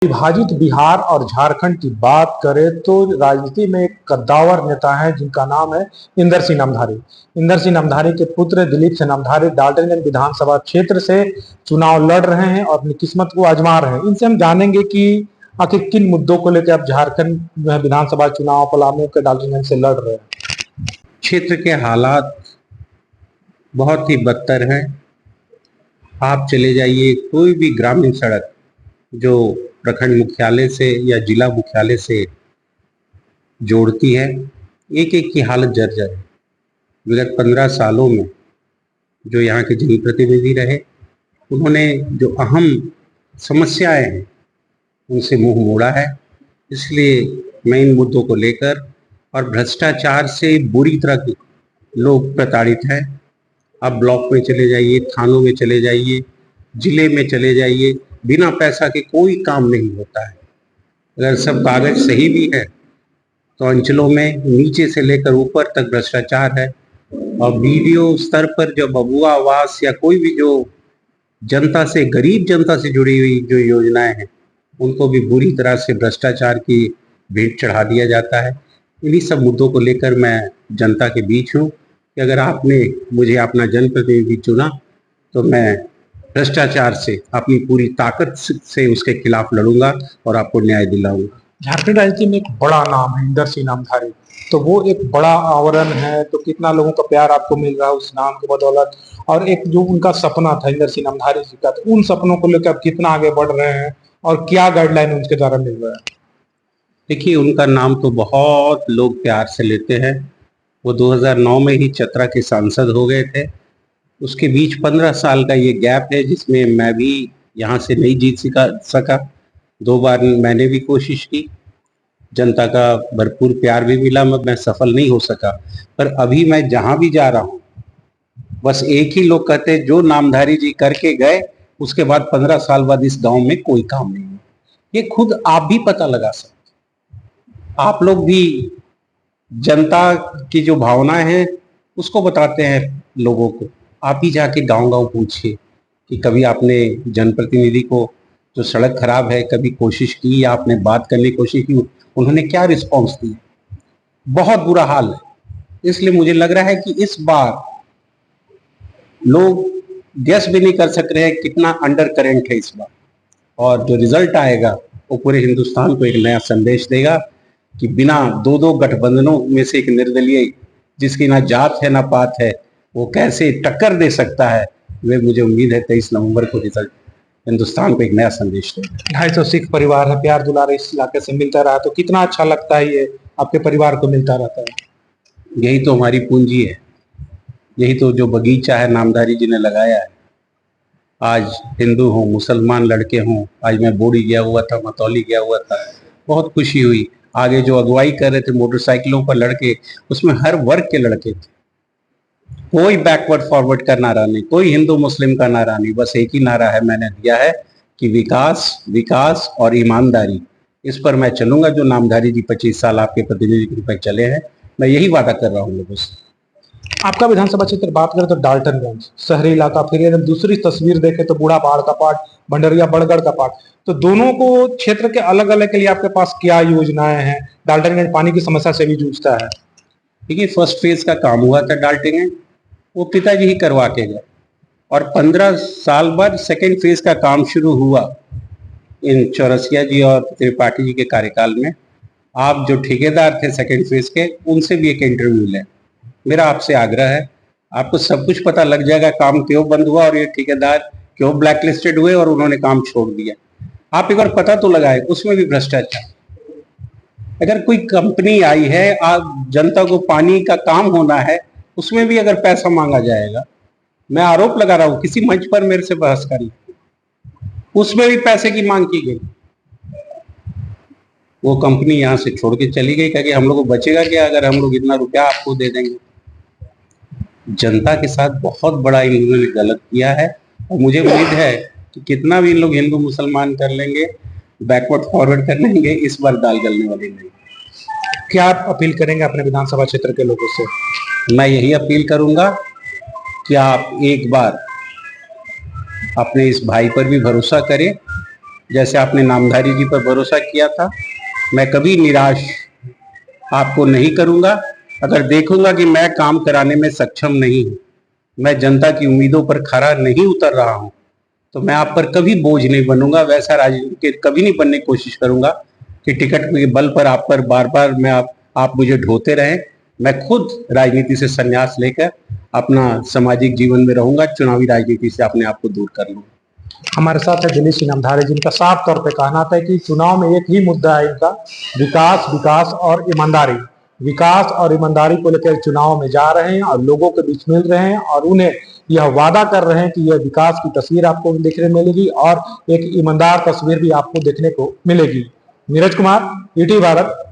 विभाजित बिहार और झारखंड की बात करें तो राजनीति में एक कद्दावर नेता है जिनका नाम है इंदर सिंह नामधारी। इंदर सिंह नामधारी के पुत्र दिलीप सिंह नामधारी डाल्टनगंज विधानसभा क्षेत्र से चुनाव लड़ रहे हैं और अपनी किस्मत को आजमा रहे हैं। इनसे हम जानेंगे कि आखिर किन मुद्दों को लेकर आप झारखंड में विधानसभा चुनाव पलामू के डाल्टनगंज से लड़ रहे हैं। क्षेत्र के हालात बहुत ही बदतर हैं। आप चले जाइए, कोई भी ग्रामीण सड़क जो प्रखंड मुख्यालय से या जिला मुख्यालय से जोड़ती है, एक एक की हालत जर्जर है। विगत 15 सालों में जो यहाँ के जनप्रतिनिधि रहे, उन्होंने जो अहम समस्याएं हैं उनसे मुंह मोड़ा है। इसलिए मैं इन मुद्दों को लेकर, और भ्रष्टाचार से बुरी तरह लोग प्रताड़ित हैं। आप ब्लॉक में चले जाइए, थानों में चले जाइए, जिले में चले जाइए, बिना पैसा के कोई काम नहीं होता है। अगर सब कागज सही भी है तो अंचलों में नीचे से लेकर ऊपर तक भ्रष्टाचार है। और बीडीओ स्तर पर जो बबुआ आवास या कोई भी जो जनता से, गरीब जनता से जुड़ी हुई जो योजनाएं हैं, उनको भी बुरी तरह से भ्रष्टाचार की भेंट चढ़ा दिया जाता है। इन्हीं सब मुद्दों को लेकर मैं जनता के बीच हूँ कि अगर आपने मुझे अपना जनप्रतिनिधि चुना तो मैं भ्रष्टाचार से अपनी पूरी ताकत से उसके खिलाफ लड़ूंगा और आपको न्याय दिलाऊंगा। झारखंड राजनीति में एक बड़ा नाम है इंदर सिंह नामधारी, तो वो एक बड़ा आवरण है, तो कितना लोगों का प्यार आपको मिल रहा है उस नाम के बदौलत, और एक जो उनका सपना था इंदर सिंह नामधारी जी का, तो उन सपनों को लेकर आप कितना आगे बढ़ रहे हैं और क्या गाइडलाइन उनके द्वारा मिल रहा है। देखिए, उनका नाम तो बहुत लोग प्यार से लेते हैं। वो 2009 में ही चतरा के सांसद हो गए थे। उसके बीच 15 साल का ये गैप है जिसमें मैं भी यहाँ से नहीं जीत सका। 2 बार मैंने भी कोशिश की, जनता का भरपूर प्यार भी मिला, मैं सफल नहीं हो सका। पर अभी मैं जहाँ भी जा रहा हूँ, बस एक ही लोग कहते हैं, जो नामधारी जी करके गए उसके बाद 15 साल बाद इस गांव में कोई काम नहीं है। ये खुद आप भी पता लगा सकते। आप लोग भी जनता की जो भावनाएं हैं उसको बताते हैं लोगों को। आप ही जाके गांव गांव पूछिए कि कभी आपने जनप्रतिनिधि को, जो सड़क खराब है, कभी कोशिश की या आपने बात करने की कोशिश की, उन्होंने क्या रिस्पॉन्स दिया। बहुत बुरा हाल है। इसलिए मुझे लग रहा है कि इस बार लोग गेस भी नहीं कर सक रहे हैं कितना अंडर करेंट है इस बार। और जो रिजल्ट आएगा वो पूरे हिंदुस्तान को एक नया संदेश देगा कि बिना दो गठबंधनों में से एक निर्दलीय, जिसकी ना जात है ना पात है, वो कैसे टक्कर दे सकता है। वे, मुझे उम्मीद है 23 नवंबर को रिजल्ट हिंदुस्तान को एक नया संदेश देगा। 250 सिख परिवार है, प्यार दुलार इस इलाके से मिलता रहा, तो कितना अच्छा लगता है ये आपके परिवार को मिलता रहता है। यही तो हमारी पूंजी है, यही तो जो बगीचा है नामधारी जी ने लगाया है। आज हिंदू हों, मुसलमान लड़के हों, आज मैं बोड़ी गया हुआ था, मतौली गया हुआ था, बहुत खुशी हुई। आगे जो अगुवाई कर रहे थे मोटरसाइकिलों पर लड़के, उसमें हर वर्ग के लड़के थे। कोई बैकवर्ड फॉरवर्ड का नारा नहीं, कोई हिंदू मुस्लिम का नारा नहीं। बस एक ही नारा है मैंने दिया है कि विकास, विकास और ईमानदारी। इस पर मैं चलूंगा, जो नामधारी जी 25 साल आपके प्रतिनिधि के रूप में चले हैं। मैं यही वादा कर रहा हूँ लोगों से। आपका विधानसभा क्षेत्र बात करें तो डाल्टनगंज शहरी इलाका, फिर यदि दूसरी तस्वीर देखें तो बूढ़ा पहाड़ का पार्ट, भंडरिया बड़गढ़ का पार्ट, तो दोनों को क्षेत्र के अलग अलग के लिए आपके पास क्या योजनाएं हैं। डाल्टनगंज पानी की समस्या से भी जूझता है। देखिए, फर्स्ट फेज का काम हुआ था डाल्टनगंज, वो पिताजी ही करवा के गए, और 15 साल बाद सेकेंड फेज का काम शुरू हुआ इन चौरसिया जी और त्रिपाठी जी के कार्यकाल में। आप जो ठेकेदार थे सेकेंड फेज के, उनसे भी एक इंटरव्यू लें। मेरा आपसे आग्रह है, आपको सब कुछ पता लग जाएगा काम क्यों बंद हुआ और ये ठेकेदार क्यों ब्लैकलिस्टेड हुए और उन्होंने काम छोड़ दिया। आप एक बार पता तो लगाए, उसमें भी भ्रष्टाचार। अगर कोई कंपनी आई है, आप जनता को पानी का काम होना है, उसमें भी अगर पैसा मांगा जाएगा, मैं आरोप लगा रहा हूं, किसी मंच पर मेरे से बहस करी, उसमें भी पैसे की मांग की गई। वो कंपनी यहां से छोड़ के चली गई, क्योंकि हम लोग को बचेगा क्या अगर हम लोग इतना रुपया आपको दे देंगे। जनता के साथ बहुत बड़ा इन्होंने गलत किया है, और मुझे उम्मीद है कि कितना भी इन लोग हिंदू मुसलमान कर लेंगे, बैकवर्ड फॉरवर्ड कर लेंगे, इस बार दाल गलने वाली नहीं। क्या आप अपील करेंगे अपने विधानसभा क्षेत्र के लोगों से। मैं यही अपील करूंगा कि आप एक बार अपने इस भाई पर भी भरोसा करें, जैसे आपने नामधारी जी पर भरोसा किया था, मैं कभी निराश आपको नहीं करूंगा। अगर देखूंगा कि मैं काम कराने में सक्षम नहीं हूं, मैं जनता की उम्मीदों पर खरा नहीं उतर रहा हूं, तो मैं आप पर कभी बोझ नहीं बनूंगा। वैसा राजनीति कभी नहीं बनने की कोशिश करूंगा कि टिकट के बल पर आप पर बार बार आप मुझे ढोते रहें। मैं खुद राजनीति से संन्यास लेकर अपना सामाजिक जीवन में रहूंगा, चुनावी राजनीति से अपने आप को दूर कर लूंगा। हमारे साथ है दिलीप सिंह नामधारी, जिनका साफ तौर पे कहना था कि चुनाव में एक ही मुद्दा है इनका, विकास, विकास और ईमानदारी। विकास और ईमानदारी को लेकर चुनाव में जा रहे हैं और लोगों के बीच मिल रहे हैं और उन्हें यह वादा कर रहे हैं कि यह विकास की तस्वीर आपको देखने मिलेगी और एक ईमानदार तस्वीर भी आपको देखने को मिलेगी। नीरज कुमार, ईटीवी भारत।